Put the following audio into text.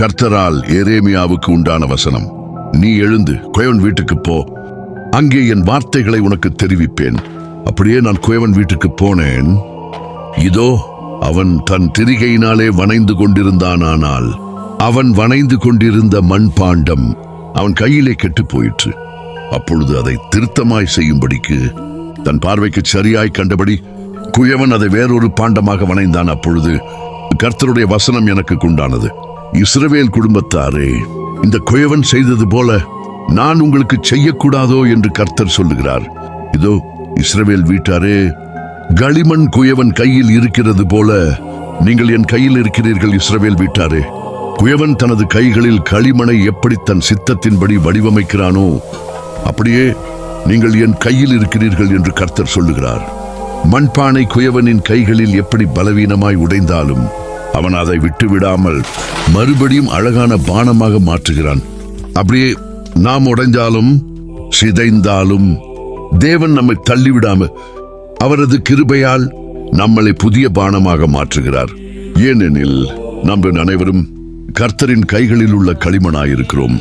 கர்த்தரால் எரேமியாவுக்கு உண்டான வசனம். நீ எழுந்து குயவன் வீட்டுக்கு போ, அங்கே என் வார்த்தைகளை உனக்கு தெரிவிப்பேன். அப்படியே நான் குயவன் வீட்டுக்கு போனேன். இதோ அவன் தன் திரிகையினாலே வணைந்து கொண்டிருந்தானால் அவன் வணைந்து கொண்டிருந்த மண்பாண்டம் அவன் கையிலே கெட்டு போயிற்று. அப்பொழுது அதை திருத்தமாய் செய்யும்படிக்கு தன் பார்வைக்கு சரியாய் கண்டபடி குயவன் அதை வேறொரு பாண்டமாக வணைந்தான். அப்பொழுது கர்த்தருடைய வசனம் எனக்கு உண்டானது. இஸ்ரவேல் குடும்பத்தாரே, இந்த குயவன் செய்தது போல நான் உங்களுக்கு செய்யக்கூடாதோ என்று கர்த்தர் சொல்லுகிறார். இதோ இஸ்ரவேல் வீட்டாரே, களிமண் குயவன் கையில் இருக்கிறது போல நீங்கள் என் கையில் இருக்கிறீர்கள். இஸ்ரவேல் வீட்டாரே, குயவன் தனது கைகளில் களிமணை எப்படி தன் சித்தத்தின்படி வடிவமைக்கிறானோ அப்படியே நீங்கள் என் கையில் இருக்கிறீர்கள் என்று கர்த்தர் சொல்லுகிறார். மண்பானை குயவனின் கைகளில் எப்படி பலவீனமாய் உடைந்தாலும் அவன் அதை விட்டு விடாமல் மறுபடியும் அழகான பானமாக மாற்றுகிறான். அப்படியே நாம் உடைந்தாலும் சிதைந்தாலும் தேவன் நம்மை தள்ளிவிடாமல் அவரது கிருபையால் நம்மளை புதிய பானமாக மாற்றுகிறார். ஏனெனில் நம்ம அனைவரும் கர்த்தரின் கைகளில் உள்ள களிமணாயிருக்கிறோம்.